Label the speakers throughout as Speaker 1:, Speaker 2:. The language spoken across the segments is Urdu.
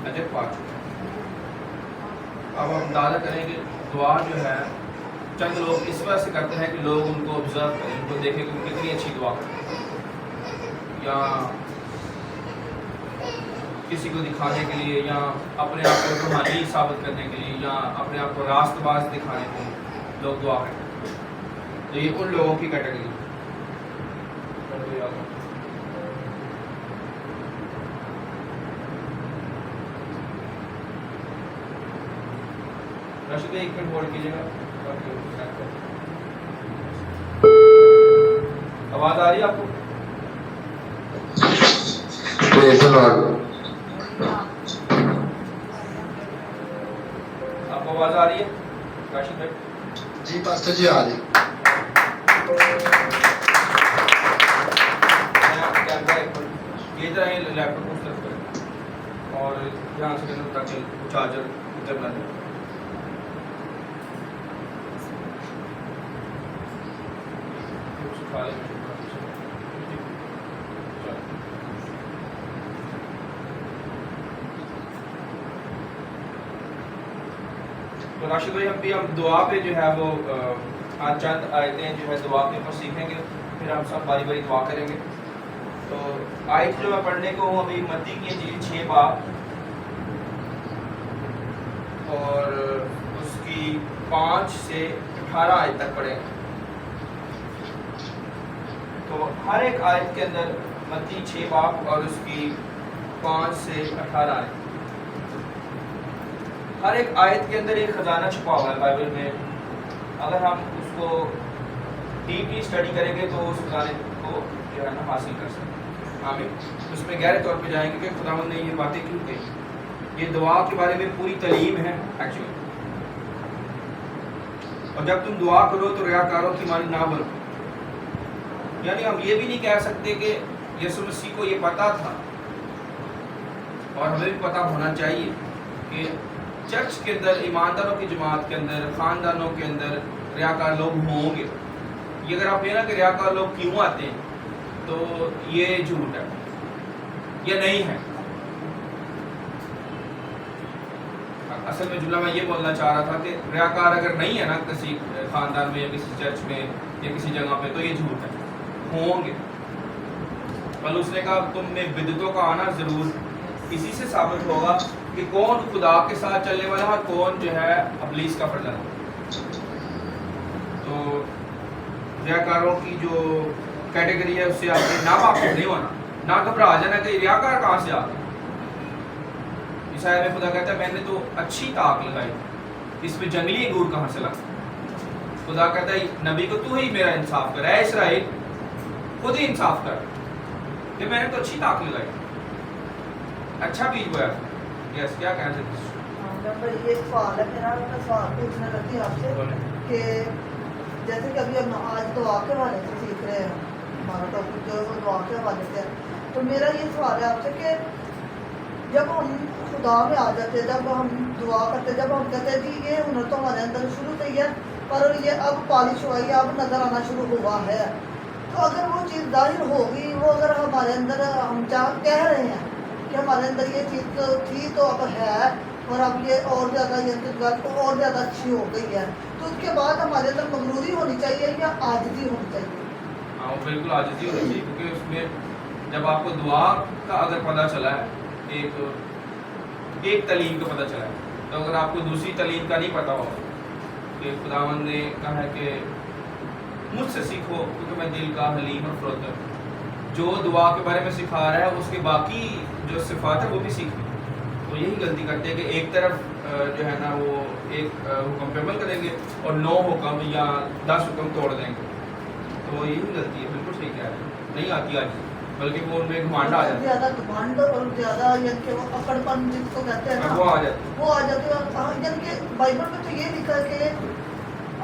Speaker 1: اجر پا چکے ہیں. اب ہم اندازہ کریں کہ دعا جو ہے چند لوگ اس وجہ سے کرتے ہیں کہ لوگ ان کو آبزرو کریں، ان کو دیکھیں کہ وہ کتنی اچھی دعا کرتے ہیں، یا کسی کو دکھانے کے لیے، یا اپنے آپ کو روحانی ثابت کرنے کے لیے، یا اپنے آپ کو راست باز دکھانے کے لیے لوگ دعا کرتے ہیں. تو یہ ان لوگوں کی کیٹیگری ہے. راشد بھائی 1 منٹ ہولڈ کیجیے گا. آواز آ رہی ہے آپ کو؟ آپ کو آواز آ رہی ہے راشد بھائی؟
Speaker 2: جی پاسٹر جی آ رہی.
Speaker 1: یہ طرح لیپ ٹاپ کو صرف کریں اور دھیان سے کریں تاکہ چارجر جب نہ دیں. تو راشد بھائی ہم دعا پہ جو ہے وہ آج چند آیتیں جو ہے دعا کے اوپر سیکھیں گے، پھر ہم سب باری باری دعا کریں گے. تو آیت جو میں پڑھنے کو ہوں ابھی متی کی انجیل 6 باب اور اس کی 5 سے 18 آیت تک پڑھیں. تو ہر ایک آیت کے اندر متی 6 باب اور اس کی 5 سے 18 آیت، ہر ایک آیت کے اندر ایک خزانہ چھپا ہوا ہے بائبل میں. اگر ہم اس کو ڈیپلی اسٹڈی کریں گے تو اس خزانے کو جو ہے نا حاصل کر سکتے ہیں. آمین. اس میں گہرے طور پہ جائیں گے کہ خداوند نے یہ باتیں کیوں کہی. یہ دعا کے بارے میں پوری تعلیم ہے ایکچولی. اور جب تم دعا کرو تو ریاکاروں کی مانند نہ بنو. یعنی ہم یہ بھی نہیں کہہ سکتے کہ یسوع مسیح کو یہ پتا تھا، اور ہمیں بھی پتا ہونا چاہیے کہ چرچ کے اندر، ایمانداروں کی جماعت کے اندر، خاندانوں کے اندر ریاکار لوگ ہوں گے. یہ اگر آپ کہنا کہ ریاکار لوگ کیوں آتے ہیں تو یہ جھوٹ ہے، یہ نہیں ہے. اصل میں جملہ میں یہ بولنا چاہ رہا تھا کہ ریاکار اگر نہیں ہے نا کسی خاندان میں یا کسی چرچ میں یا کسی جگہ پہ تو یہ جھوٹ ہے. ہوں گے. بل اس نے کہا تم میں بدعتوں کا آنا ضرور اسی سے ثابت ہوگا کہ کون خدا کے ساتھ چلنے والا ہے، کون جو ہے ابلیس کا فرزند. تو ریاکاروں کی جو کیٹیگری ہے اس سے آپ نے نہ واقف نہیں ہونا، نہ گھبرا جانا کہ ریاکار کہاں سے آتے. عیسائی میں خدا کہتا ہے میں نے تو اچھی طاق لگائی، اس میں جنگلی انگور کہاں سے لگا. خدا کہتا ہے نبی کو تو ہی میرا انصاف کر، اے اسرائیل خود ہی انصاف کر کہ میں نے تو اچھی طاق لگائی، اچھا بیج بویا. یس کیا کہنا چاہتے ہیں؟
Speaker 3: یہ سوال ہے میرا، میں سوال پوچھنا چاہتی ہوں آپ سے کہ جیسے کہ ابھی ہم آج دعا کے حوالے سے سیکھ رہے ہیں، ہمارا ٹاپک جو ہے وہ دعا کے حوالے سے ہے. تو میرا یہ سوال ہے آپ سے کہ جب ہم خدا میں آ جاتے ہیں، جب ہم دعا کرتے ہیں، جب ہم کہتے ہیں کہ یہ ہنر تو ہمارے اندر شروع سے ہی ہے پر یہ اب پالش ہوا ہے، اب نظر آنا شروع ہوا ہے، تو اگر وہ چیز ظاہر ہوگی، وہ اگر ہمارے اندر ہم کہہ رہے ہیں کہ ہمارے اندر یہ چیز تو تھی تو اب ہے اور اب یہ اور زیادہ یہ اور زیادہ اچھی ہو گئی ہے، تو اس کے بعد ہمارے اندر مغروری ہونی چاہیے یا عاجزی ہونی چاہیے؟
Speaker 1: ہاں بالکل عاجزی ہونی چاہیے، کیونکہ اس میں جب آپ کو دعا کا اگر پتہ چلا ہے، ایک تعلیم کا پتہ چلا ہے، تو اگر آپ کو دوسری تعلیم کا نہیں پتہ ہو کہ خداوند نے کہا ہے کہ مجھ سے سیکھو کیونکہ میں دل کا حلیم اور فروتن ہوں، جو دعا کے بارے میں سکھا رہا ہے اس کے باقی جو صفات ہے وہ بھی سیکھیں. تو یہی غلطی کرتے ہیں کہ ایک طرف جو ہے نا وہ ایک حکم پہ عمل کریں گے اور 9 حکم یا 10 حکم توڑ دیں گے. تو یہی غلطی ہے. بالکل صحیح کہہ رہے ہیں. نہیں آتی آج، بلکہ وہ ان میں گھمانڈ آ جاتا ہے،
Speaker 3: زیادہ گھمانڈ اور زیادہ یعنی کہ وہ اکڑپن جس کو کہتے ہیں نا
Speaker 1: وہ آ جاتا ہے.
Speaker 3: وہ آ جاتے ہیں. یعنی کہ بائبل میں تو یہ لکھا ہے کہ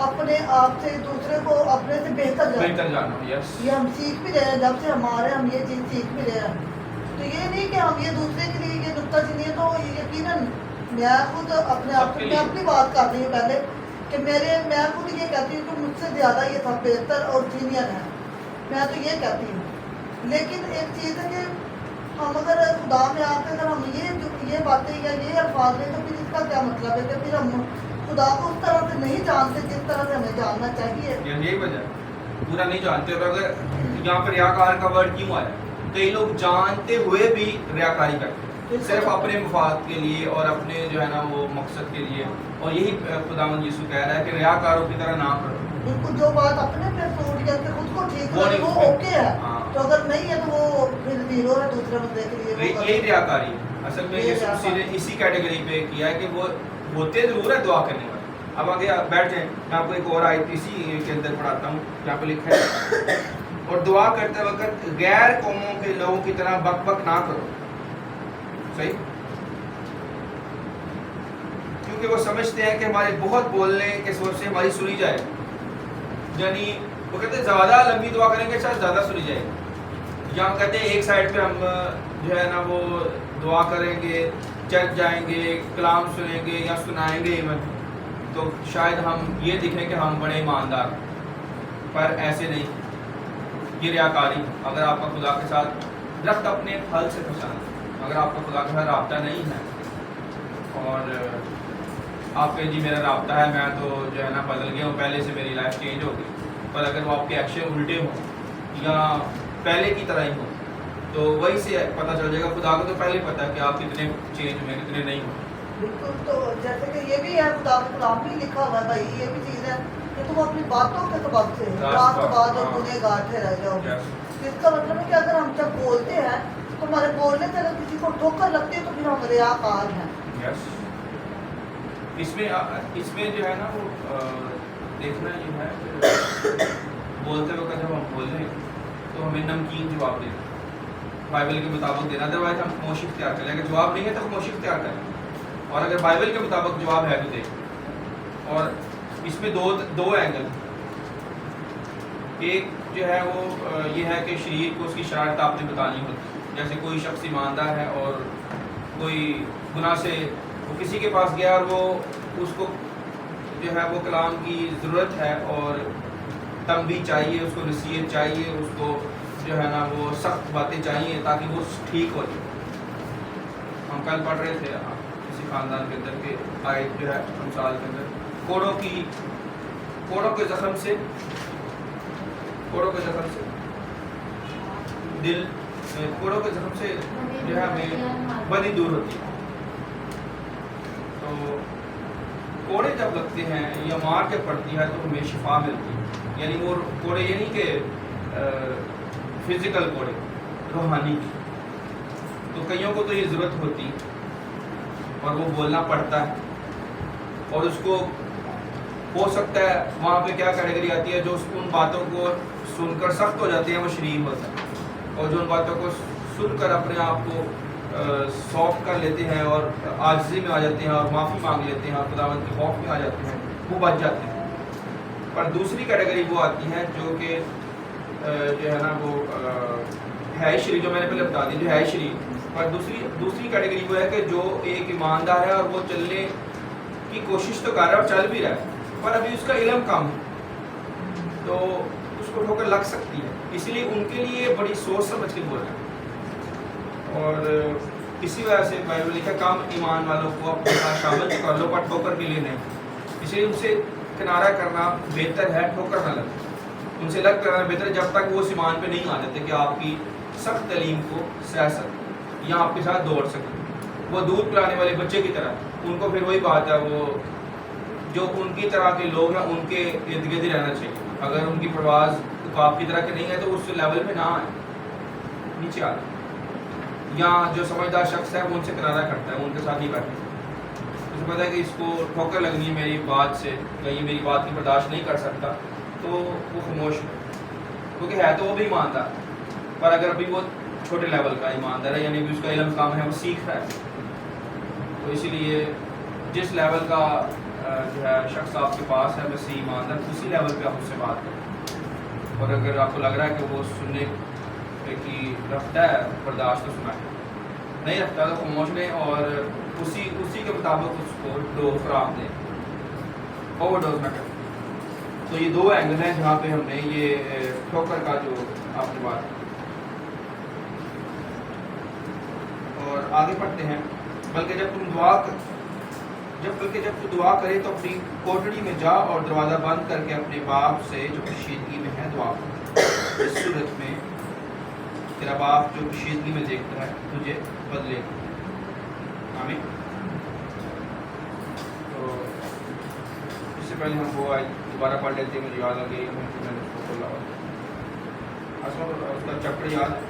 Speaker 3: اپنے آپ سے دوسرے کو اپنے سے بہتر
Speaker 1: جاننا. یس
Speaker 3: یہ ہم سیکھ بھی رہے ہیں، جب سے ہمارے ہم یہ چیز سیکھ بھی رہے ہیں. تو یہ نہیں کہ ہم یہ دوسرے کے لیے یہ نکتہ چینی ہے. تو یقیناً میں خود اپنے آپ سے، میں اپنی بات کر رہی ہوں پہلے کہ میں خود یہ کہتی ہوں کہ مجھ سے زیادہ یہ سب بہتر اور سینئر ہے، میں تو یہ کہتی ہوں. لیکن ایک چیز ہے کہ ہم اگر خدا میں آ کے اگر ہم یہ یہ باتیں یا یہ الفاظ ہیں تو پھر اس کا کیا مطلب ہے کہ پھر ہم خدا کو اس طرح سے نہیں جانتے جس طرح سے ہمیں جاننا چاہیے.
Speaker 1: یہی وجہ ہے پورا نہیں جانتے. اور اگر یہاں پر ریاکار کا ورڈ کیوں آیا؟ کئی لوگ جانتے ہوئے بھی ریاکاری کرتے ہیں صرف اپنے مفاد کے لیے اور اپنے جو ہے نا وہ مقصد کے لیے. اور یہی خداوند یسوع کہہ رہا ہے کہ ریاکاروں کی طرح نہ کرو.
Speaker 3: بالکل جو بات اپنے پہ سوٹ کر کے خود کو ٹھیک
Speaker 1: وہ
Speaker 3: کرے
Speaker 1: نہیں
Speaker 3: وہ اوکے ہے.
Speaker 1: ہاں.
Speaker 3: تو اگر نہیں ہے تو وہ پھر زیرو ہے دوسرے بندے کے لیے.
Speaker 1: یہی ریاکاری ہے اصل میں. یسوع مسیح نے اسی کیٹیگری پہ کیا ہے کہ وہ ہوتے ضرور ہے دعا کرنے والے. اب آگے بیٹھ جائیں, میں آپ کو ایک اور آیت اسی کے اندر پڑھاتا ہوں جہاں پہ لکھا ہے اور دعا کرتے وقت غیر قوموں کے لوگوں کی طرح بک بک نہ کرو. صحیح, کیونکہ وہ سمجھتے ہیں کہ ہمارے بہت بولنے کے سوچ سے ہماری سنی جائے. یعنی وہ کہتے ہیں زیادہ لمبی دعا کریں گے شاید زیادہ سنی جائے گی. یا ہم کہتے ہیں ایک سائڈ پہ ہم جو ہے نا وہ دعا کریں گے, چرچ جائیں گے, کلام سنیں گے یا سنائیں گے ایون, تو شاید ہم یہ دکھیں کہ ہم بڑے ایماندار, پر ایسے نہیں. یہ ریاکاری. اگر آپ کا خدا کے ساتھ درخت اپنے پھل سے پہچانا, اگر آپ کا خدا کے ساتھ رابطہ نہیں ہے اور آپ کے جی میرا رابطہ ہے, میں تو جو ہے نا بدل گیا ہوں, پہلے سے میری لائف چینج ہو گئی, پر اگر وہ آپ کے ایکشن الٹے ہوں یا پہلے کی طرح ہی ہوں تو وہی سے پتہ چل جائے گا. خدا کو تو پہلے پتہ ہے کہ آپ کتنے چینج ہوئے کتنے نہیں ہوئے.
Speaker 3: بالکل. تو جیسے کہ یہ بھی ہے خدا کے کلام میں لکھا ہوا ہے بھائی, یہ بھی چیز ہے کہ تم اپنی باتوں کے سبب سے راست باز اور گنہگار ٹھہرائے جاؤ گے. اس کا مطلب ہے کہ اگر ہم جب بولتے ہیں تو ہمارے بولنے سے اگر کسی کو ٹھوکر لگتی ہے تو پھر ہم ریاکار ہیں.
Speaker 1: اس میں جو ہے نا وہ دیکھنا یہ ہے کہ بولتے وقت جب ہم بول رہے ہیں تو ہمیں نمکین جواب دینا, بائبل کے مطابق دینا. ادروائز ہم خاموشی اختیار کریں. اگر جواب نہیں ہے تو خاموشی اختیار کریں, اور اگر بائبل کے مطابق جواب ہے تو دیں. اور اس میں دو اینگل. ایک جو ہے وہ یہ ہے کہ شریر کو اس کی شرارت آپ نے بتانی ہوتی. جیسے کوئی شخص ایماندار ہے اور کوئی گناہ سے وہ کسی کے پاس گیا اور وہ اس کو جو ہے وہ کلام کی ضرورت ہے اور تنبیہ چاہیے, اس کو نصیحت چاہیے, اس کو جو ہے نا وہ سخت باتیں چاہیے تاکہ وہ ٹھیک ہو جائے. ہم کل پڑھ رہے تھے کسی خاندان کے اندر کہ آیت جو ہے امثال کے اندر کوڑوں کے زخم سے دل, کوڑوں کے زخم سے جو ہے ہمیں بدی دور ہوتی ہے. تو کوڑے جب لگتے ہیں یا مار جب پڑتی ہے تو ہمیں شفا ملتی ہے. یعنی وہ کوڑے یہ نہیں کہ فزیکل کوڑے, روحانی. تو کئیوں کو تو یہ ضرورت ہوتی اور وہ بولنا پڑتا ہے, اور اس کو ہو سکتا ہے وہاں پہ کیا کیٹیگری آتی ہے جو ان باتوں کو سن کر سخت ہو جاتے ہیں وہ شریف ہوتا ہے, اور جو ان باتوں کو سن کر اپنے آپ کو سافٹ کر لیتے ہیں اور عاجزی میں آ جاتے ہیں اور معافی مانگ لیتے ہیں اور خداوند کے خوف میں آ جاتے ہیں, وہ بچ جاتے ہیں. پر دوسری کیٹیگری وہ آتی ہے جو کہ جو ہے نا وہ ہے شریف, جو میں نے پہلے بتا دی جو ہے شریف. پر دوسری کیٹیگری وہ ہے کہ جو ایک ایماندار ہے اور وہ چلنے کی کوشش تو کر رہا ہے اور چل بھی رہا ہے, پر ابھی اس کا علم کم ہے تو اس کو ٹھوکر لگ سکتی ہے. اس لیے ان کے لیے بڑی سوچ سمجھ کے بول رہے ہیں. اور اسی وجہ سے بائبل لکھا کم ایمان والوں کو اپنے ساتھ شامل کر لو پر ٹھوکر کے لیے نہیں. اس لیے ان سے کنارہ کرنا بہتر ہے, ٹھوکر نہ لگے. ان سے لگ کرنا بہتر ہے جب تک وہ اس ایمان پہ نہیں آ جاتے کہ آپ کی سخت تعلیم کو سہ سکیں یا آپ کے ساتھ دوڑ سکیں. وہ دودھ پلانے والے بچے کی طرح, ان کو پھر وہی بات ہے, وہ جو ان کی طرح کے لوگ ہیں ان کے ارد گرد ہی رہنا چاہیے. اگر ان کی پرواز آپ کی طرح کے نہیں ہے تو اس لیول پہ نہ آئے, نیچے آ جائیں. یا جو سمجھدار شخص ہے وہ ان سے کنارہ کرتا ہے, ان کے ساتھ نہیں بیٹھتا. مجھے پتا ہے کہ اس کو ٹھوکر لگنی ہے میری بات سے, یا یہ میری بات کی برداشت نہیں کر سکتا, تو وہ خاموش ہے. کیونکہ ہے تو وہ بھی ایماندار, پر اگر ابھی وہ چھوٹے لیول کا ایماندار ہے, یعنی بھی اس کا علم کم ہے, وہ سیکھ رہا ہے, تو اسی لیے جس لیول کا جو ہے شخص آپ کے پاس ہے ویسے ایماندار, اسی لیول پہ آپ اس سے بات کریں. اور اگر آپ کو لگ رہا ہے کہ وہ سننے کی رکھتا ہے برداشت, تو سنائیں. نہیں رکھتا تو خاموش لیں اور اسی کے مطابق اس کو ڈوز فراہم دیں, اوور ڈوز نہ کریں. تو یہ دو اینگل ہیں جہاں پہ ہم نے یہ ٹھوکر کا جو آپ نے بات. اور آگے پڑھتے ہیں بلکہ جب تو دعا کرے تو اپنی کوٹڑی میں جا اور دروازہ بند کر کے اپنے باپ سے جو کشیدگی میں ہے دعا کر. اس صورت میں تیرا باپ جو کشیدگی میں دیکھتا ہے تجھے بدلے گا. آمین. تو اس سے پہلے ہم وہ آئے دوبارہ پڑھ لیتے ہیں. مجھے یاد آ گئی میں نے اس کو کھولا ہوا اس کا چپڑ یاد ہے.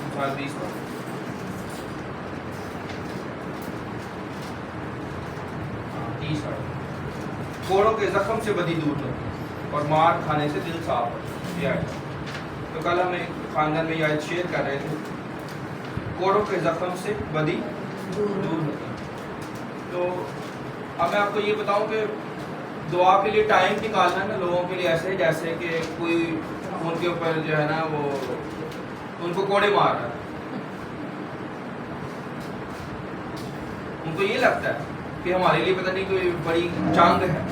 Speaker 1: مثال 20 کا کوڑوں کے زخم سے بدی دور رہو اور مار کھانے سے دل صاف ہو. یہ آیت. تو کل ہم ایک خاندان میں یہ آیت شیئر کر رہے تھے. کوڑوں کے زخم سے بدی دور ہوتا. تو اب میں آپ کو یہ بتاؤں کہ دعا کے لیے ٹائم نکالنا ہے نا لوگوں کے لیے ایسے جیسے کہ کوئی ان کے اوپر جو ہے نا وہ ان کو کوڑے مار رہا ہے. ان کو یہ لگتا ہے کہ ہمارے لیے پتہ نہیں کوئی بڑی جنگ ہے,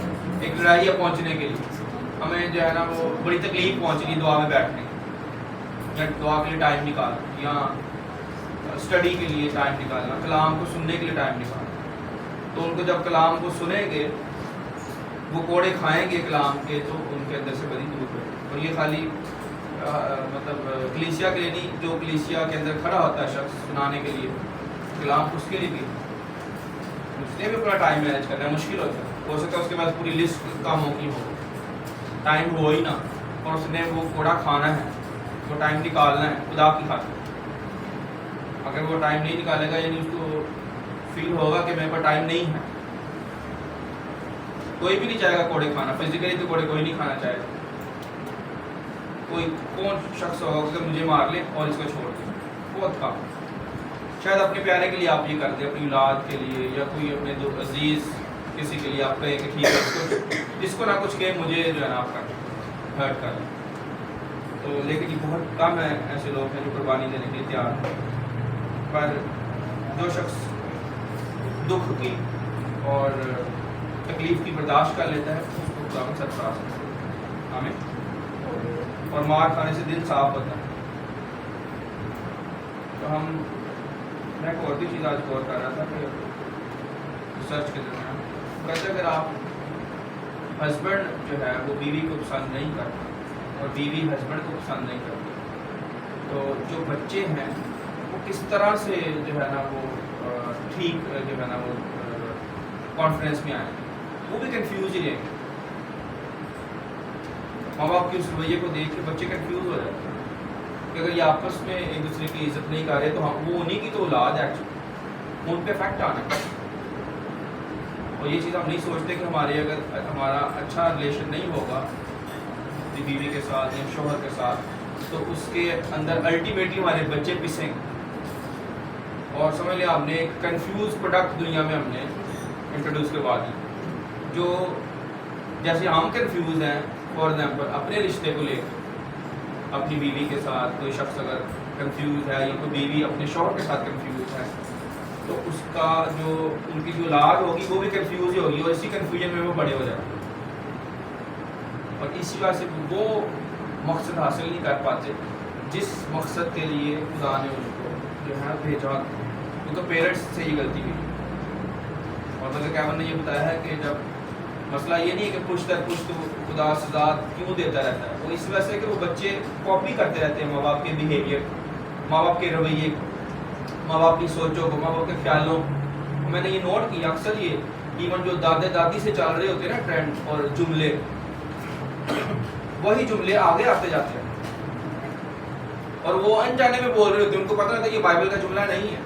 Speaker 1: ایک لڑائیاں پہنچنے کے لیے ہمیں جو ہے نا وہ بڑی تکلیف پہنچ رہی دعا میں بیٹھنے یا دعا کے لیے ٹائم نکالنا یا اسٹڈی کے لیے ٹائم نکالنا, کلام کو سننے کے لیے ٹائم نکالنا. تو ان کو جب کلام کو سنیں گے وہ کوڑے کھائیں گے کلام کے تو ان کے اندر سے بڑی دور ہے. اور یہ خالی مطلب کلیسیا کے لیے نہیں, جو کلیسیا کے اندر کھڑا ہوتا ہے شخص سنانے کے لیے کلام اس کے لیے بھی اس نے بھی اپنا ٹائم مینیج کرنا ہے. مشکل ہوتا ہے, ہو سکتا ہے اس کے پاس پوری لسٹ کاموں کی ہو, ٹائم ہو ہی نہ, اور اس نے وہ کوڑا کھانا ہے, وہ ٹائم نکالنا ہے خدا کی خاطر. اگر وہ ٹائم نہیں نکالے گا یعنی اس کو فیل ہوگا کہ میرے پاس ٹائم نہیں ہے. کوئی بھی نہیں چاہے گا کوڑے کھانا, فزیکلی تو کوڑے کوئی نہیں کھانا چاہے گا. کوئی کون شخص ہوگا کہ مجھے مار لے اور اس کو چھوڑ دے, بہت کام. شاید اپنے پیارے کے لیے آپ یہ کرتے, اپنی اولاد کے لیے یا کوئی اپنے دو عزیز کسی کے لیے آپ کہیں کہ ٹھیک ہے اس کو نہ کچھ کہ مجھے جو ہے نا آپ کا ہرٹ کر لیں. تو لیکن یہ بہت کم ہے ایسے لوگ ہیں جو قربانی دینے کے لیے تیار ہیں. پر جو شخص دکھ کی اور تکلیف کی برداشت کر لیتا ہے اس کو خدا کا سرفراز ہے. آمین. اور مار کھانے سے دل صاف ہوتا ہے. تو میں ایک اور بھی چیز آج غور کر رہا تھا کہ ریسرچ کے درمیان کہتے اگر آپ ہسبینڈ جو ہے وہ بیوی کو پسند نہیں کرتا اور بیوی ہسبینڈ کو پسند نہیں کرتی تو جو بچے ہیں وہ کس طرح سے جو ہے نا وہ ٹھیک جو ہے نا وہ کانفیڈنس میں آئیں, وہ بھی کنفیوز ہی رہیں گے. ماں باپ کے اس رویے کو دیکھ کے بچے کنفیوز ہو جاتے ہیں کہ اگر یہ آپس میں ایک دوسرے کی عزت نہیں کر رہے تو ہم وہ انہیں کی تو اولاد ہے ان پہ افیکٹ آنا ہے. اور یہ چیز ہم نہیں سوچتے کہ ہمارے اگر ہمارا اچھا ریلیشن نہیں ہوگا بیوی کے ساتھ یا شوہر کے ساتھ تو اس کے اندر الٹیمیٹلی ہمارے بچے پسیں گے. اور سمجھ لیں آپ نے ایک کنفیوز پروڈکٹ دنیا میں ہم نے انٹروڈیوس کروا دی. جو جیسے ہم کنفیوز ہیں فار ایگزامپل اپنے رشتے کو لے کر, اپنی بیوی کے ساتھ کوئی شخص اگر کنفیوز ہے یا کوئی بیوی اپنے شوہر کے ساتھ کنفیوز ہے تو اس کا جو ان کی جو اولاد ہوگی وہ بھی کنفیوز ہی ہوگی اور اسی کنفیوژن میں وہ بڑے ہو جائیں گے. اور اسی وجہ سے وہ مقصد حاصل نہیں کر پاتے جس مقصد کے لیے خدا نے ان کو جو ہے بھیجا. کیونکہ پیرنٹس سے یہ غلطی ہوئی. اور مگر کیون نے یہ بتایا ہے کہ جب مسئلہ یہ نہیں ہے کہ پشت در پشت خدا سزا کیوں دیتا رہتا ہے, وہ اس وجہ سے کہ وہ بچے کاپی کرتے رہتے ہیں ماں باپ کے بیہیویئر, ماں باپ کے رویے کو, ماں باپ کی سوچوں کو, ماں باپ کے خیالوں کو. میں نے یہ نوٹ کیا اکثر یہ ایون جو دادے دادی سے چل رہے ہوتے ہیں نا ٹرینڈ اور جملے, وہی جملے آگے آتے جاتے ہیں اور وہ انجانے میں بول رہے ہوتے ہیں. ان کو پتہ ہوتا ہے یہ بائبل کا جملہ نہیں ہے,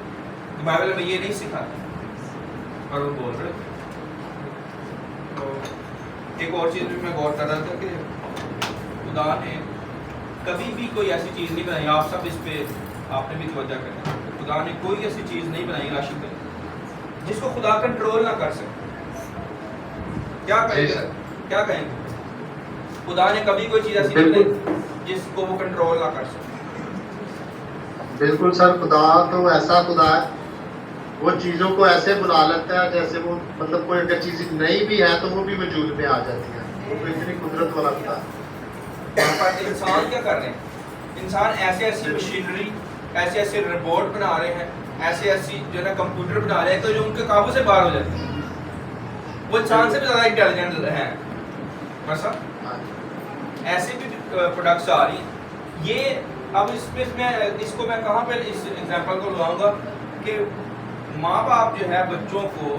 Speaker 1: بائبل میں یہ نہیں سکھاتا اور وہ بول رہے. تو ایک اور چیز بھی میں غور کر رہا تھا کہ خدا نے کبھی بھی کوئی ایسی چیز نہیں بنائی, آپ سب اس پہ آپ نے بھی توجہ کرنا, خدا نے کوئی ایسی چیز نہیں بنائی راشد بھائی جس کو خدا کنٹرول نہ کر سکے. کیا کہیں گے, کیا کہیں گے؟ خدا نے کبھی کوئی چیز ایسی نہیں بنائی جس کو وہ کنٹرول نہ کر سکے.
Speaker 2: بالکل سر, خدا تو ایسا خدا ہے, وہ چیزوں کو ایسے بنا لیتا ہے جیسے وہ مطلب کوئی اگر چیز نہیں بھی ہے تو وہ بھی وجود میں آ جاتی ہے. وہ تو اتنی قدرت والا خدا ہے.
Speaker 1: آپ کا بات ہے انسان کیا کر رہے ہیں، انسان ایسی مشینری، ایسے روبوٹ بنا رہے ہیں، ایسی جو ہے نا کمپیوٹر بنا رہے ہیں تو جو ان کے قابو سے باہر ہو جاتے ہیں، وہ انسان سے بھی زیادہ انٹیلیجنٹ ہیں مثلا، ایسے بھی پروڈکٹس آ رہی ہیں۔ یہ اب اس کو میں کہاں پہ اس ایگزامپل کو لگاؤں گا کہ ماں باپ جو ہے بچوں کو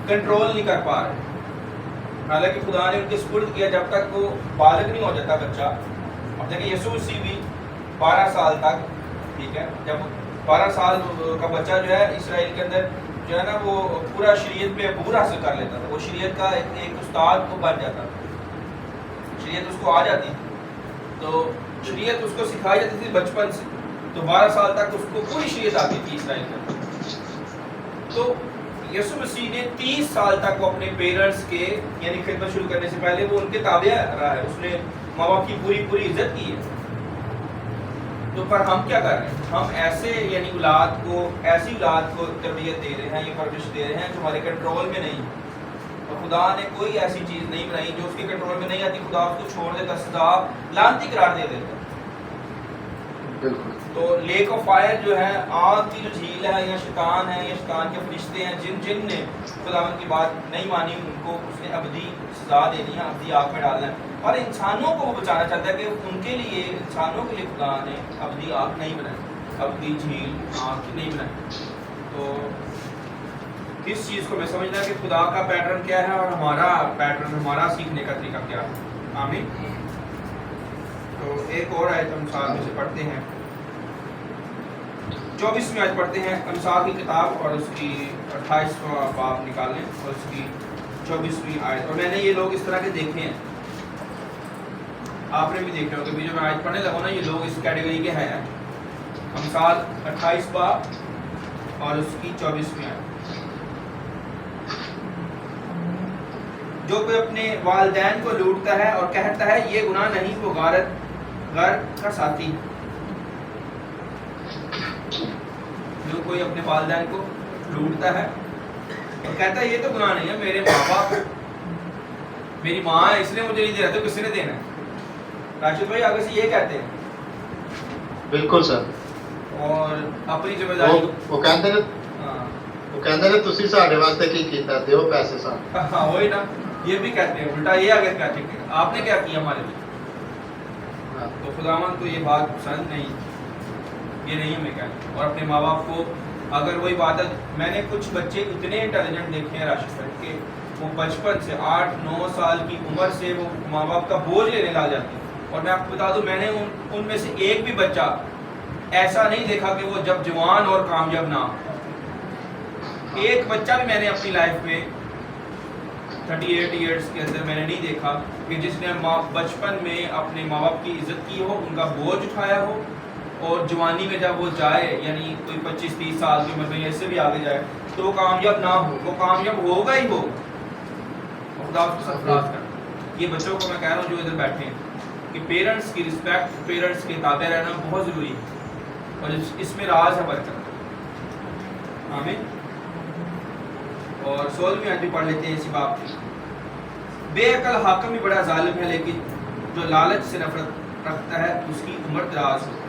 Speaker 1: کنٹرول نہیں کر پا رہے، حالانکہ خدا نے ان کے سپرد کیا جب تک وہ بالغ نہیں ہو جاتا بچہ۔ اب دیکھیں یسوع مسیح بھی 12 سال تک، ٹھیک ہے، جب 12 سال کا بچہ جو ہے اسرائیل کے اندر جو ہے نا وہ پورا شریعت پہ عبور حاصل کر لیتا تھا، وہ شریعت کا ایک استاد کو بن جاتا تھا، شریعت اس کو آ جاتی تھی، تو شریعت اس کو سکھائی جاتی تھی بچپن سے، تو 12 سال تک اس کو پوری شریعت آتی تھی اسرائیل کے اندر۔ تو یسوع مسیح نے 30 سال تک وہ اپنے پیرنٹس کے یعنی خدمت شروع کرنے سے پہلے وہ ان کے تابع رہا ہے، اس نے ماں باپ کی پوری عزت کی ہے۔ تو پر ہم کیا کر رہے ہیں، ہم ایسے یعنی ایسی اولاد کو تربیت دے رہے ہیں یا پرورش دے رہے ہیں جو ہمارے کنٹرول میں نہیں، اور خدا نے کوئی ایسی چیز نہیں بنائی جو اس کے کنٹرول میں نہیں آتی، خدا اس کو چھوڑ دیتا، سزا لعنتی قرار دے دیتا۔
Speaker 2: بالکل۔
Speaker 1: تو لیک آف فائر جو ہے، آگ کی جو جھیل ہے، یا شیطان ہے یا شیطان کے فرشتے ہیں جن نے خداوند کی بات نہیں مانی، ان کو اس نے ابدی سزا دینی ہے، ابدی آگ میں ڈالنا ہے، اور انسانوں کو وہ بچانا چاہتا ہے کہ ان کے لیے، انسانوں کے لیے خدا نے ابدی آگ نہیں بنائی، ابدی جھیل آگ نہیں بنائی۔ تو کس چیز کو میں سمجھنا ہے کہ خدا کا پیٹرن کیا ہے اور ہمارا پیٹرن، ہمارا سیکھنے کا طریقہ کیا ہے۔ آمین۔ تو ایک اور آیت ہم ساتھ میں سے پڑھتے ہیں، 24ویں آیت پڑھتے ہیں، امثال کی کتاب اور اس کی 28واں باب نکالیں اور اس کی 24ویں آیت۔ اور میں نے یہ لوگ اس طرح کے دیکھے ہیں، آپ نے بھی دیکھے ہوگا، جو میں آیت پڑھنے لگا نا، یہ لوگ اس کیٹیگری کے ہیں۔ امثال 28 باب اور اس کی 24ویں آیت۔ جو کوئی اپنے والدین کو لوٹتا ہے اور کہتا ہے یہ گناہ نہیں، وہ غر کا ساتھی۔ جو کوئی اپنے والدین کو لوٹتا ہے اور کہتا ہے یہ تو گناہ نہیں ہے، میرے ماں باپ، میری ماں ہے اس نے مجھے نہیں دیا تو کس نے دینا ہے؟ راشد بھائی آگے سے یہ کہتے ہیں۔
Speaker 2: بالکل سر۔
Speaker 1: اور اپنی ذمہ داری
Speaker 2: وہ کہتے ہیں، وہ کہتے ہیں تسی ساڈے واسطے کی کیتا، دیو پیسے سان۔
Speaker 1: ہاں وہی نا، یہ بھی کہتے ہیں الٹا، یہ آگے کہتے ہیں آپ نے کیا کیا ہمارے لیے۔ تو خداوند کو یہ بات پسند نہیں، یہ نہیں ہمیں کہنا۔ اور اپنے ماں باپ کو اگر وہی بات ہے، میں نے کچھ بچے اتنے انٹیلیجنٹ دیکھے ہیں راشد صاحب کہ وہ بچپن سے 8-9 سال کی عمر سے وہ ماں باپ کا بوجھ لینے لگ جاتے ہیں۔ اور میں آپ کو بتا دوں، میں نے ان میں سے ایک بھی بچہ ایسا نہیں دیکھا کہ وہ جب جوان اور کامیاب نہ ہو۔ ایک بچہ بھی میں نے اپنی لائف میں 38 ایئرس کے اندر میں نے نہیں دیکھا کہ جس نے بچپن میں اپنے ماں باپ کی عزت کی ہو، ان کا بوجھ اٹھایا ہو، اور جوانی میں جب وہ جائے یعنی کوئی 25-30 سال کی عمر میں اس سے بھی آگے جائے تو وہ کامیاب نہ ہو۔ وہ کامیاب ہوگا ہی ہوگا، خدا اس کو سرفراز کر۔ یہ بچوں کو میں کہہ رہا ہوں جو ادھر بیٹھے ہیں کہ پیرنٹس کی رسپیکٹ، پیرنٹس کے تابع رہنا بہت ضروری ہے، اور اس میں راز ہے برکت۔ آمین۔ اور 16ویں آیت بھی پڑھ لیتے ہیں اسی باب کی۔ بے عقل حاکم بھی بڑا ظالم ہے، لیکن جو لالچ سے نفرت رکھتا ہے اس کی عمر دراز ہوتی ہے۔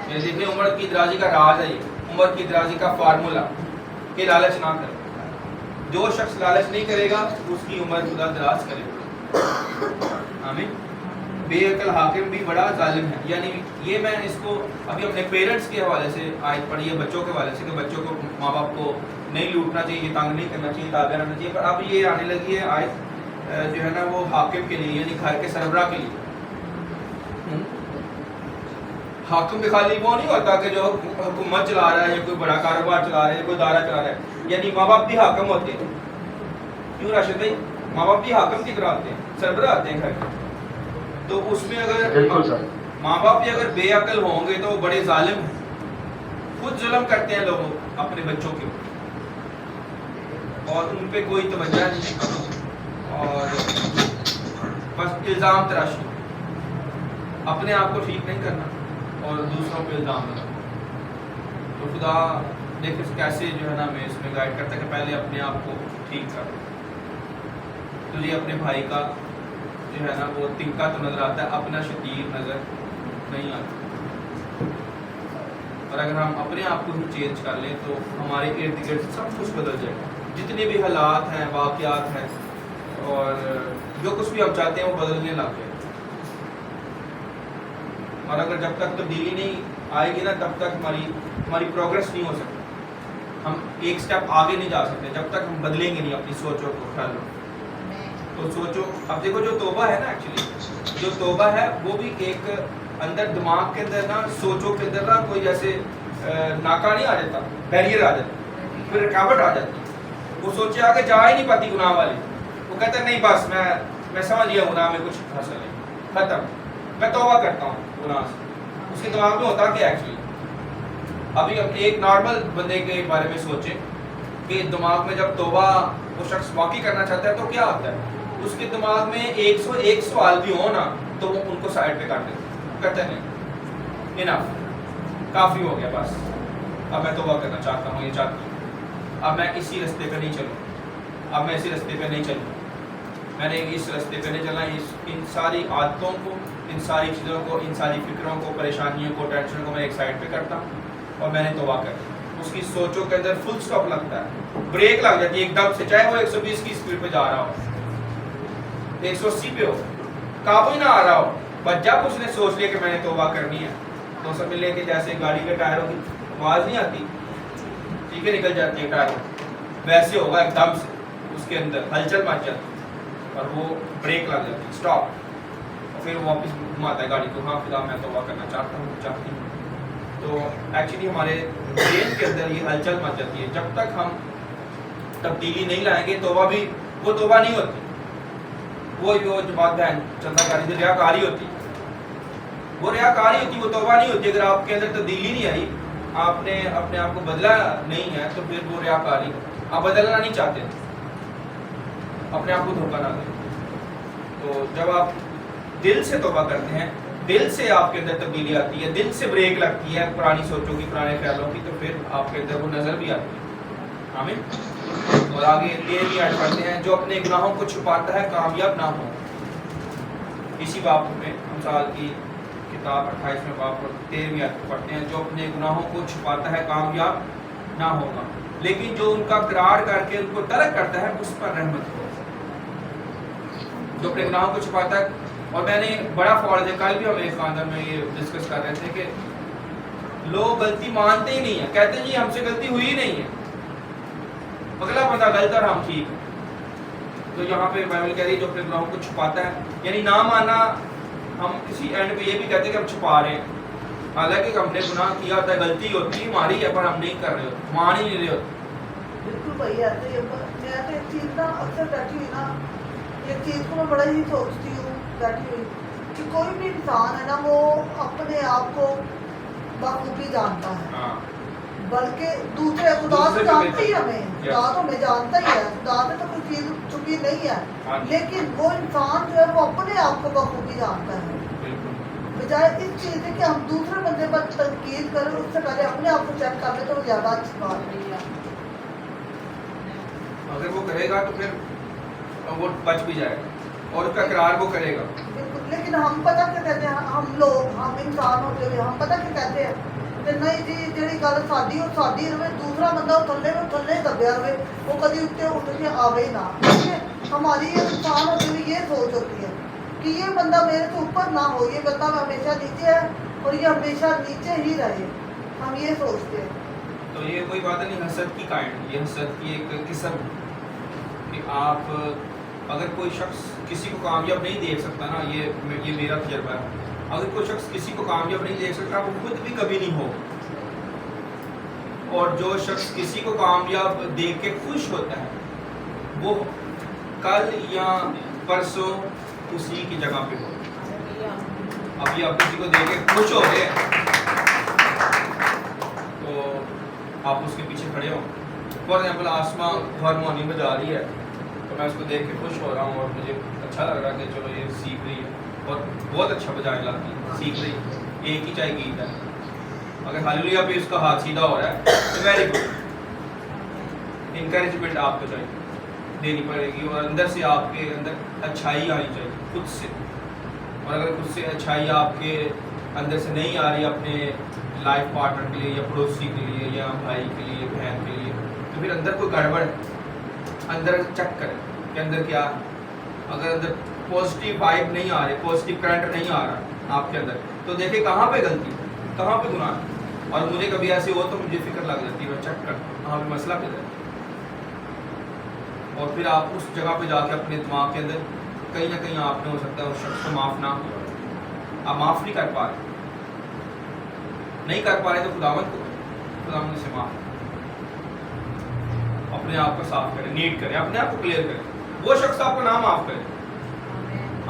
Speaker 1: یہ دیکھیں عمر کی درازی کا راز ہے، یہ عمر کی درازی کا فارمولا کہ لالچ نہ کرے۔ جو شخص لالچ نہیں کرے گا اس کی عمر خدا دراز کرے گا۔ آمین۔ بے عقل حاکم بھی بڑا ظالم ہے، یعنی یہ میں اس کو ابھی اپنے پیرنٹس کے حوالے سے آیت پڑھی ہے، بچوں کے حوالے سے کہ بچوں کو ماں باپ کو نہیں لوٹنا چاہیے، تنگ نہیں کرنا چاہیے، تابع رہنا چاہیے۔ پر اب یہ آنے لگی ہے آیت جو ہے نا وہ حاکم کے لیے، یعنی گھر کے سربراہ کے لیے۔ حاکم بھی خالی وہ نہیں ہوتا کہ جو حکومت چلا رہا ہے یا کوئی بڑا کاروبار چلا رہا ہے یا کوئی ادارہ چلا رہا ہے، یعنی ماں باپ بھی حاکم ہوتے ہیں۔ کیوں راشد بھائی؟ ماں باپ بھی حاکم کی طرح ہوتے ہیں، سربراہ آتے ہیں گھر کے۔ تو اس میں اگر ماں باپ بھی اگر بے عقل ہوں گے تو وہ بڑے ظالم ہیں، خود ظلم کرتے ہیں لوگ اپنے بچوں کے اوپر، اور ان پہ کوئی توجہ نہیں، اور بس الزام تراشی، اپنے آپ کو ٹھیک نہیں کرنا اور دوسروں پہ الزام لگانا۔ تو خدا دیکھ کیسے جو ہے نا ہمیں اس میں گائیڈ کرتا ہے کہ پہلے اپنے آپ کو ٹھیک کر، تجھے اپنے بھائی کا جو ہے نا وہ تنکا تو نظر آتا ہے, اپنا شتیر نظر نہیں آتا. اور اگر ہم اپنے آپ کو ہی چینج کر لیں تو ہمارے ارد گرد سب کچھ بدل جائے گا. جتنے بھی حالات ہیں, واقعات ہیں, اور جو کچھ بھی ہم چاہتے ہیں وہ بدلنے لگ جائے. اور اگر جب تک تبدیلی نہیں آئے گی نا تب تک ہماری پروگرس نہیں ہو سکتی. ہم ایک سٹیپ آگے نہیں جا سکتے جب تک ہم بدلیں گے نہیں اپنی سوچوں کو, خیالوں. تو سوچو, اب دیکھو جو توبہ ہے نا, ایکچولی جو توبہ ہے وہ بھی ایک اندر دماغ کے اندر نا, سوچوں کے اندر نا کوئی جیسے ناکا نہیں آ جاتا, بیریئر آ جاتا, پھر رکاوٹ آ جاتی. وہ سوچے آگے جا ہی نہیں پاتی گناہ والی. وہ کہتا ہے نہیں بس میں سمجھ گیا گناہ میں کچھ حاصل نہیں, ختم, میں توبہ کرتا ہوں گناہ سے. اس کے دماغ میں ہوتا کیا ایکچولی؟ ابھی ایک نارمل بندے کے بارے میں سوچیں کہ دماغ میں جب توبہ وہ شخص واقعی کرنا چاہتا ہے تو کیا ہوتا ہے. اس کے دماغ میں 101 سوال بھی ہو نا تو وہ ان کو سائڈ پہ کر دیتے, کہتے نہیں انف, کافی ہو گیا, بس اب میں توبہ کرنا چاہتا ہوں, یہ چاہتی ہوں, اب میں اسی رستے پہ نہیں چلوں, اب میں اسی رستے پہ نہیں چلوں, میں نے اس رستے پہ نہیں چلنا. ان ساری عادتوں کو, ان ساری چیزوں کو, ان ساری فکروں کو, پریشانیوں کو, ٹینشن کو میں ایک سائڈ پہ کرتا ہوں اور میں نے توبہ کر. اس کی سوچوں کے اندر فل سٹاپ لگتا ہے, بریک لگ جاتی ہے ایک دم سے, چاہے وہ 120 کی اسپیڈ پہ جا رہا ہو, 180 پہ ہو, قابو ہی نہ آ رہا ہو. بس جب اس نے سوچ لیا کہ میں نے توبہ کرنی ہے تو سمجھ لیں کہ جیسے گاڑی کے ٹائروں کی آواز نہیں آتی, ٹھیک ہے, نکل جاتی ہے ٹائر, ویسے ہوگا ایک دم سے اس کے اندر ہلچل مچ جاتی اور وہ بریک لگ جاتی, اسٹاپ, اور پھر واپس گھماتا ہے گاڑی کو, ہاں خدا میں توبہ کرنا چاہتا ہوں, چاہتی ہوں. تو ایکچولی ہمارے برین کے اندر یہ ہلچل مچ جاتی ہے. جب تک ہم تبدیلی نہیں لائیں گے توبہ بھی وہ توبہ نہیں ہوتی. وہ جو بات بہن چندہ کاری ریاکاری ہوتی, وہ ریاکاری ہوتی, وہ توبہ نہیں ہوتی. اگر آپ کے اندر تبدیلی نہیں آئی, آپ نے اپنے آپ کو بدلا نہیں ہے تو پھر وہ ریاکاری. آپ بدلنا نہیں چاہتے, اپنے آپ کو دھوکہ نہ دیں. تو جب آپ دل سے توبہ کرتے ہیں, دل سے آپ کے اندر تبدیلی آتی ہے, دل سے بریک لگتی ہے پرانی سوچوں کی, پرانے خیالوں کی, تو پھر آپ کے اندر وہ نظر بھی آتی ہے. آمین. اور آگے یہ بھی ایڈ کرتے ہیں, جو اپنے گناہوں کو چھپاتا ہے کامیاب نہ ہو. اسی باب میں امثال کی کتاب 28ویں باب 13ویں آیت پڑھتے ہیں, جو اپنے گناہوں کو چھپاتا ہے کامیاب نہ ہوگا, لیکن جو ان کا اقرار کر کے ان کو ترک کرتا ہے اس پر رحمت ہو. جو اپنے گناہوں کو چھپاتا ہے, اور میں نے بڑا فالٹ ہے, کل بھی ہم ایک خاندان میں یہ ڈسکس کر رہے تھے کہ لوگ غلطی مانتے ہی نہیں ہیں, کہتے ہیں جی ہم سے غلطی ہوئی ہی نہیں ہے, اگلا بندہ غلط اور ہم ٹھیک. تو یہاں پہ بائبل کہہ رہی ہے جو اپنے گناہوں کو چھپاتا ہے, یعنی نہ ماننا. ہم کسی اینڈ پہ یہ بھی کہتے ہیں کہ ہم چھپا رہے ہیں, حالانکہ ہم نے گناہ کیا ہوتا ہے, غلطی ہوتی ہے ہماری ہے, پر ہم نہیں کر رہے ہوتے, مان ہی نہیں رہے ہوتے.
Speaker 3: بالکل بھائی ایسے ہی. میں تو ایک چیز نا اکثر بیٹھی ہوئی نا, ایک چیز کو میں بڑا ہی سوچتی ہوں بیٹھی ہوئی کہ کوئی بھی انسان ہے نا وہ اپنے آپ کو بخوبی جانتا ہے, بلکہ دوسرے خدا تو جانتا ہی ہمیں, خدا تو ہمیں جانتا ہی ہے, خدا سے تو کوئی چیز چھپی نہیں ہے, لیکن وہ انسان جو ہے وہ اپنے آپ کو بخوبی جانتا ہے. بجائے اس چیز سے کہ ہم دوسرے بندے پر تنقید کریں, اس سے پہلے اپنے آپ کو چیک کر لیں تو زیادہ اچھی بات نہیں ہے.
Speaker 1: اگر وہ کرے گا تو پھر وہ بچ بھی جائے گا, اور اس کا اقرار وہ کرے گا.
Speaker 3: بالکل. لیکن ہم پتہ کیا کہتے ہیں, ہم لوگ, ہم انسان ہوتے ہوئے ہم پتہ کیا کہتے ہیں کہ نہیں جی جی گل سادی اور سادی رہے, دوسرا بندہ تھلے دبیا رہے, وہ کبھی اٹھ کے آوے ہی نہ. ہماری یہ انسان ہوتے ہوئے یہ سوچ ہوتی ہے کہ یہ بندہ میرے سے اوپر نہ ہو, یہ بندہ ہمیشہ نیچے ہے اور یہ ہمیشہ نیچے ہی رہے, ہم یہ سوچتے ہیں.
Speaker 1: تو یہ کوئی بات نہیں, حسد کی کائنڈ, یہ حسد کی ایک قسم کہ آپ اگر کوئی شخص کسی کو کامیاب نہیں دیکھ سکتا نا, یہ میرا تجربہ ہے, اگر کوئی شخص کسی کو کامیاب نہیں دیکھ سکتا وہ خود بھی کبھی نہیں ہو. اور جو شخص کسی کو کامیاب دیکھ کے خوش ہوتا ہے وہ کل یا پرسوں اسی کی جگہ پہ ہو. ابھی آپ کسی کو دیکھ کے خوش ہو گئے تو آپ اس کے پیچھے کھڑے ہو. فار ایگزامپل آسما ہارمونیم بجا رہی ہے تو میں اس کو دیکھ کے خوش ہو رہا ہوں, اور مجھے اچھا لگ رہا ہے کہ چلو یہ سیکھ رہی ہے اور بہت اچھا بجائے لاتی ہے, سیکھ رہی ہے, ایک ہی چاہے گیت ہے. اگر ہاللویا پہ اس کا ہاتھ سیدھا ہو رہا ہے تو ویری گڈ, انکریجمنٹ آپ کو چاہیے. دینی پڑے گی اور اندر سے آپ کے اندر اچھائی آنی چاہیے خود سے. اور اگر خود سے اچھائی آپ کے اندر سے نہیں آ رہی اپنے لائف پارٹنر کے لیے یا پڑوسی کے لیے یا بھائی کے لیے بہن کے لیے, تو پھر اندر کوئی گڑبڑ ہے. اندر چیک کریں کہ اندر کیا, اگر اندر پازیٹیو وائب نہیں آ رہی, پازیٹیو کرنٹ نہیں آ رہا آپ کے اندر, تو دیکھیں کہاں پہ غلطی, کہاں پہ گناہ ہے. اور مجھے کبھی ایسے ہو تو مجھے فکر لگ جاتی ہے, میں چیک کرتا ہوں کہاں پہ مسئلہ کدھر ہے. اور پھر آپ اس جگہ پہ جا کے اپنے دماغ کے اندر کہیں نہ کہیں آپ نے ہو سکتا ہے اس شخص کو معاف نہ ہو, آپ معاف نہیں کر پا رہے, نہیں کر پا رہے تو خداوند کو, خداوند سے معاف اپنے آپ کو صاف کریں, نیٹ کریں, اپنے آپ کو کلیئر کریں. وہ شخص آپ کو نہ معاف کرے,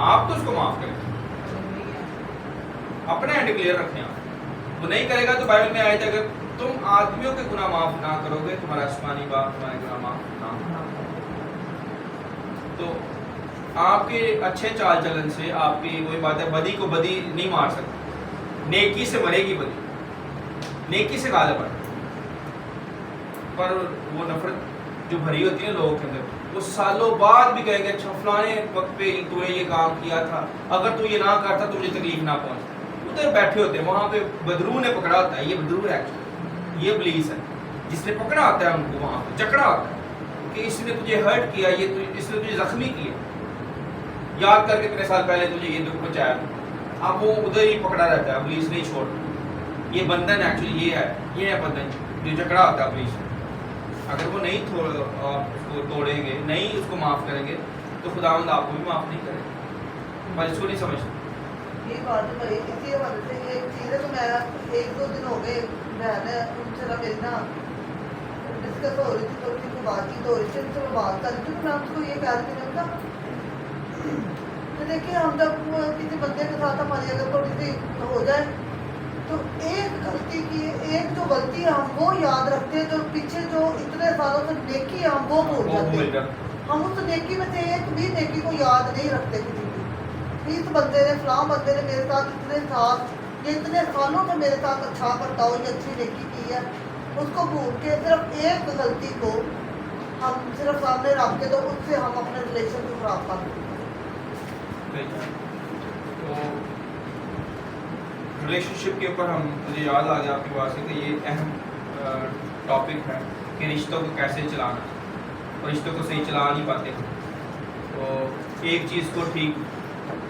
Speaker 1: آپ تو اس کو معاف کریں, اپنے اینڈ کلیئر رکھیں. آپ وہ نہیں کرے گا تو بائبل میں آئے تھے اگر تم آدمیوں کے گناہ معاف نہ کرو گے تمہارا آسمانی باپ تمہارے گناہ معاف نہ کرے. تو آپ کے اچھے چال چلن سے آپ کی وہی بات ہے, بدی کو بدی نہیں مار سکتی, نیکی سے مرے گی بدی, نیکی سے غالب ہے. پر وہ نفرت جو بھری ہوتی ہے لوگوں کے اندر, وہ سالوں بعد بھی کہیں گے اچھا فلانے وقت پہ تو نے یہ کام کیا تھا, اگر تو یہ نہ کرتا تو مجھے تکلیف نہ پہنچ. ادھر بیٹھے ہوتے ہیں وہاں پہ بدرو نے پکڑا ہوتا ہے, یہ بدرو ہے یہ ابلیس ہے جس نے پکڑا ہوتا ہے ان کو, وہاں پہ جکڑا ہوتا ہے کہ اس نے تجھے ہرٹ کیا, یہ اس نے تجھے زخمی کیا, یاد کر کے اتنے سال پہلے تجھے یہ دکھ پہنچایا. اب وہ ادھر ہی پکڑا رہتا ہے, ابلیس نہیں چھوڑتا. یہ بندھن ایکچولی یہ ہے بندھن جو جکڑا ہوتا ہے ابلیس. اگر وہ نہیں اس کو توڑیں گے, نہیں اس کو معاف کریں گے تو خداوند آپ کو بھی معاف نہیں کرے گا. پر اس کو نہیں سمجھتے.
Speaker 3: یہ بات ہے بھائی, اسی وجہ سے ایک چیز ہے. تو میں 1-2 دن ہو گئے میں نے ان سے میری نا ڈسکس ہو رہی تھی, تو ان کی بات چیت ہو رہی تھی, ان سے میں بات کر رہی تھی. تو میں ان کو یہ کہہ رہی تھی, میں کہ دیکھیے ہم جب کسی بندے کے ساتھ ہماری اگر تھوڑی سی ہو جائے تو ایک غلطی کی, ایک جو غلطی ہے ہم وہ یاد رکھتے ہیں, جو پیچھے جو اتنے سالوں سے نیکی ہے ہم وہ بھول جاتے ہیں. ہم اس نیکی میں سے ایک بھی نیکی کو یاد نہیں رکھتے کسی کی. اس بندے نے فلاں بندے نے میرے ساتھ اتنے ساتھ یہ اتنے سالوں میں میرے ساتھ اچھا کرتا ہو, یہ اچھی نیکی کی ہے, اس کو بھول کے صرف ایک غلطی کو ہم صرف سامنے رکھ کے تو اس سے ہم اپنے ریلیشن کو خراب کر دیتے ہیں.
Speaker 1: تو ریلیشن شپ کے اوپر مجھے یاد آ گیا آپ کی بات سے کہ یہ اہم ٹاپک ہے کہ رشتوں کو کیسے چلانا, اور رشتوں کو صحیح چلا نہیں پاتے. تو ایک چیز کو ٹھیک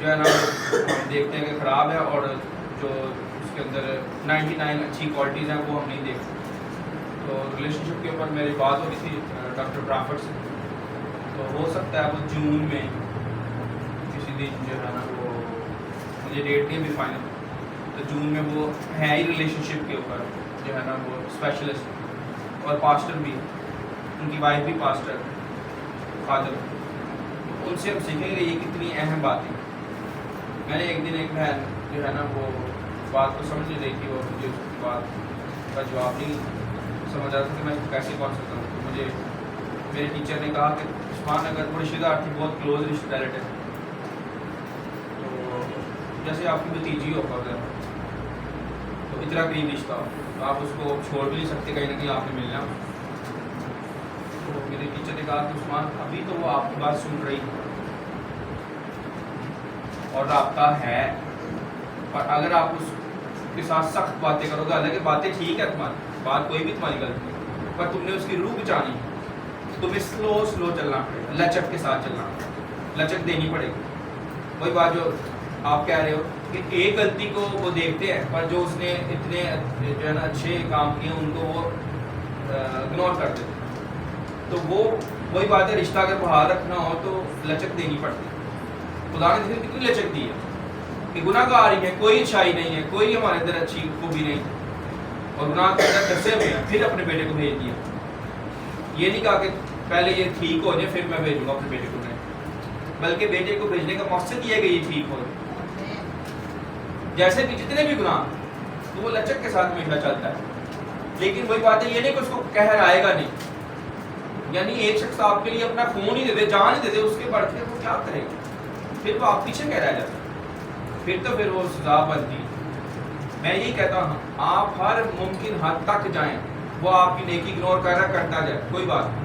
Speaker 1: جو ہے نا ہم دیکھتے ہیں کہ خراب ہے, اور جو اس کے اندر 99 اچھی کوالٹیز ہیں وہ ہم نہیں دیکھتے. تو ریلیشن شپ کے اوپر میری بات ہو رہی تھی ڈاکٹر برافٹ سے, تو ہو سکتا ہے وہ جون میں کسی دن جو ہے نا وہ مجھے ڈیٹ نہیں بھی فائنل, تو جون میں وہ ہے ہی ریلیشن شپ کے اوپر جو ہے نا وہ اسپیشلسٹ اور پاسٹر بھی, ان کی وائف بھی پاسٹر فادر, ان سے ہم سیکھیں گے یہ کتنی اہم بات ہے. میں نے ایک دن ایک بہن جو ہے نا وہ بات کو سمجھ نہیں رہی تھی, اور مجھے اس بات کا جواب نہیں سمجھ آ رہا تھا کہ میں کیسے پہنچ سکتا ہوں. تو مجھے میرے ٹیچر نے کہا کہ عثمان اگر وہ رشتے دار تھی, بہت کلوز رشتے دار ہے, تو جیسے آپ کی بھتیجی ہو اگر تو اتنا قریب رشتہ ہو تو آپ اس کو چھوڑ بھی نہیں سکتے, کہیں نہ کہیں آپ نے ملنا. تو میرے ٹیچر نے کہا کہ عثمان ابھی تو وہ آپ کی بات سن رہی ہے اور رابطہ ہے, پر اگر آپ اس کے ساتھ سخت باتیں کرو گے, حالانکہ باتیں ٹھیک ہے تمہاری بات, کوئی بھی تمہاری غلطی نہیں, پر تم نے اس کی روح بچانی ہے, تمہیں سلو چلنا پڑے گا, لچک کے ساتھ چلنا پڑے گا, لچک دینی پڑے گی. وہی بات جو آپ کہہ رہے ہو کہ ایک غلطی کو وہ دیکھتے ہیں, پر جو اس نے اتنے جو ہے نا اچھے کام کیے ان کو وہ اگنور کر دیتے. تو وہ وہی بات ہے, رشتہ اگر بحال رکھنا ہو تو لچک دینی پڑتی ہے. خدا نے پھر کتنی لچک دی ہے کہ گناہ گار ہی ہے, کوئی اچھائی نہیں ہے, کوئی ہمارے اندر اچھی خوبی نہیں, اور گناہ کے اندر دسے ہوئے ہیں, پھر اپنے بیٹے کو بھیج دیا. یہ نہیں کہا کہ پہلے یہ ٹھیک ہو جائے پھر میں بھیجوں گا اپنے بیٹے کو نہیں, بلکہ بیٹے کو بھیجنے کا مقصد یہ ہے کہ یہ ٹھیک ہو جائے. جیسے بھی جتنے بھی گناہ تو وہ لچک کے ساتھ ہمیشہ چلتا ہے, لیکن وہی بات ہے یہ نہیں کہ اس کو قہر آئے گا نہیں. یعنی ایک شخص آپ کے لیے اپنا خون ہی دے دے, جان ہی دے دے, اس کے بڑھ کے وہ کیا کرے گا, پھر تو آپ پیچھے کہہ رہ جاتے, پھر وہ سزا بنتی. میں یہی کہتا ہوں آپ ہر ممکن حد تک جائیں, وہ آپ کی نیکی اگنور کرتا جائے, کوئی بات نہیں,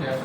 Speaker 1: Yes.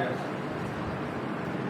Speaker 1: Yes.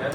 Speaker 1: Yes.